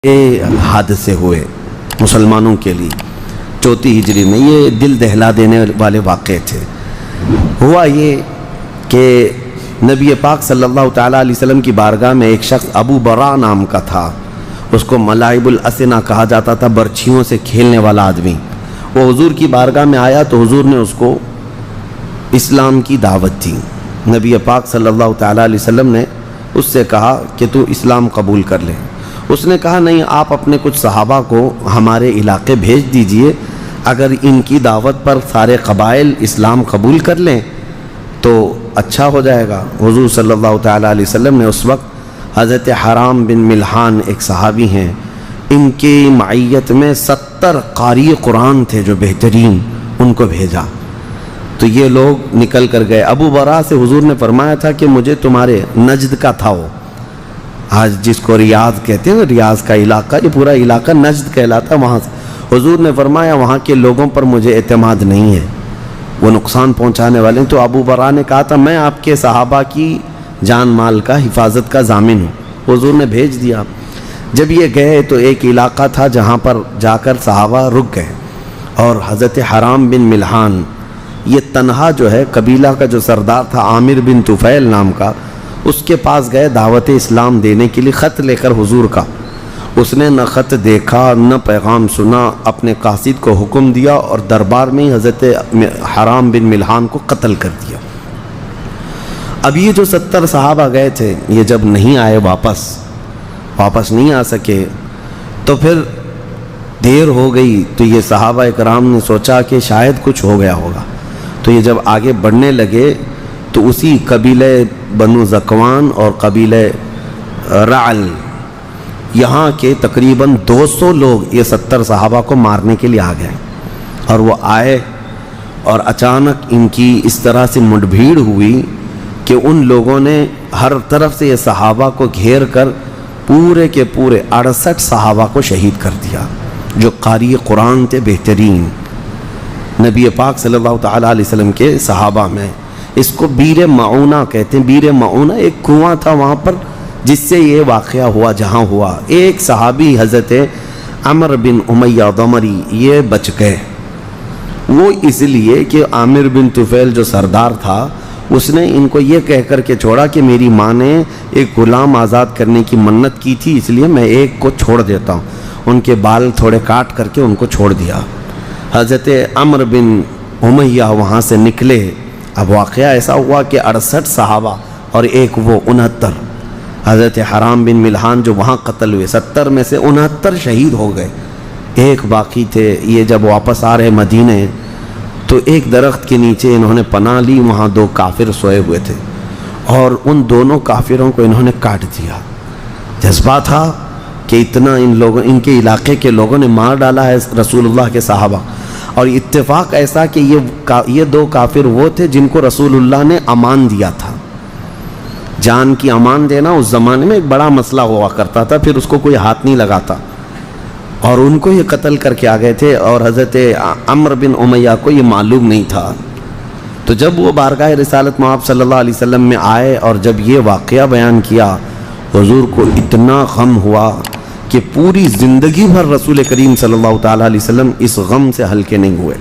حادثے ہوئے مسلمانوں کے لیے 34 ہجری میں، یہ دل دہلا دینے والے واقعے تھے۔ ہوا یہ کہ نبی پاک صلی اللہ تعالیٰ علیہ وسلم کی بارگاہ میں ایک شخص ابو برا نام کا تھا، اس کو ملاعب الاسنہ کہا جاتا تھا، برچھیوں سے کھیلنے والا آدمی۔ وہ حضور کی بارگاہ میں آیا تو حضور نے اس کو اسلام کی دعوت دی۔ نبی پاک صلی اللہ تعالیٰ علیہ وسلم نے اس سے کہا کہ تو اسلام قبول کر لے۔ اس نے کہا نہیں، آپ اپنے کچھ صحابہ کو ہمارے علاقے بھیج دیجئے، اگر ان کی دعوت پر سارے قبائل اسلام قبول کر لیں تو اچھا ہو جائے گا۔ حضور صلی اللہ تعالیٰ علیہ وسلم نے اس وقت حضرت حرام بن ملحان ایک صحابی ہیں، ان کی معیت میں 70 قاری قرآن تھے جو بہترین، ان کو بھیجا تو یہ لوگ نکل کر گئے۔ ابو برا سے حضور نے فرمایا تھا کہ مجھے تمہارے نجد کا تھا، وہ آج جس کو ریاض کہتے ہیں، ریاض کا علاقہ، یہ پورا علاقہ نجد کہلاتا، وہاں سے حضور نے فرمایا وہاں کے لوگوں پر مجھے اعتماد نہیں ہے، وہ نقصان پہنچانے والے ہیں۔ تو ابو برا نے کہا تھا میں آپ کے صحابہ کی جان مال کا حفاظت کا ضامن ہوں۔ حضور نے بھیج دیا۔ جب یہ گئے تو ایک علاقہ تھا جہاں پر جا کر صحابہ رک گئے، اور حضرت حرام بن ملحان یہ تنہا جو ہے قبیلہ کا جو سردار تھا عامر بن طفیل نام کا، اس کے پاس گئے دعوت اسلام دینے کے لیے، خط لے کر حضور کا۔ اس نے نہ خط دیکھا نہ پیغام سنا، اپنے قاصد کو حکم دیا اور دربار میں ہی حضرت حرام بن ملحان کو قتل کر دیا۔ اب یہ جو 70 صحابہ گئے تھے، یہ جب نہیں آئے، واپس نہیں آ سکے، تو پھر دیر ہو گئی، تو یہ صحابہ اکرام نے سوچا کہ شاید کچھ ہو گیا ہوگا۔ تو یہ جب آگے بڑھنے لگے تو اسی قبیلہ بنو زکوان اور قبیلہ رعل، یہاں کے تقریباً 200 لوگ یہ 70 صحابہ کو مارنے کے لیے آ گئے، اور وہ آئے اور اچانک ان کی اس طرح سے مڈ بھیڑ ہوئی کہ ان لوگوں نے ہر طرف سے یہ صحابہ کو گھیر کر پورے کے پورے 68 صحابہ کو شہید کر دیا، جو قاری قرآن تھے بہترین نبی پاک صلی اللہ تعالیٰ علیہ وسلم کے صحابہ میں۔ اس کو بیر معونہ کہتے ہیں۔ بیر معونہ ایک کنواں تھا وہاں پر جس سے یہ واقعہ ہوا، جہاں ہوا۔ ایک صحابی حضرت عمر بن امیہ ضمری یہ بچ گئے، وہ اس لیے کہ عامر بن طفیل جو سردار تھا اس نے ان کو یہ کہہ کر کے چھوڑا کہ میری ماں نے ایک غلام آزاد کرنے کی منت کی تھی، اس لیے میں ایک کو چھوڑ دیتا ہوں۔ ان کے بال تھوڑے کاٹ کر کے ان کو چھوڑ دیا۔ حضرت عمر بن امیہ وہاں سے نکلے۔ اب واقعہ ایسا ہوا کہ 68 صحابہ اور ایک وہ 69، حضرت حرام بن ملحان جو وہاں قتل ہوئے، 70 میں سے 69 شہید ہو گئے، ایک باقی تھے۔ یہ جب واپس آ رہے مدینے تو ایک درخت کے نیچے انہوں نے پناہ لی، وہاں 2 کافر سوئے ہوئے تھے، اور ان دونوں کافروں کو انہوں نے کاٹ دیا۔ جذبہ تھا کہ اتنا ان کے علاقے کے لوگوں نے مار ڈالا ہے رسول اللہ کے صحابہ، اور اتفاق ایسا کہ یہ 2 کافر وہ تھے جن کو رسول اللہ نے امان دیا تھا۔ جان کی امان دینا اس زمانے میں ایک بڑا مسئلہ ہوا کرتا تھا، پھر اس کو کوئی ہاتھ نہیں لگاتا، اور ان کو یہ قتل کر کے آ گئے تھے، اور حضرت عمر بن امیہ کو یہ معلوم نہیں تھا۔ تو جب وہ بارگاہ رسالت مآب صلی اللہ علیہ وسلم میں آئے اور جب یہ واقعہ بیان کیا، حضور کو اتنا غم ہوا کہ پوری زندگی بھر رسول کریم صلی اللہ تعالیٰ علیہ وسلم اس غم سے ہلکے نہیں ہوئے۔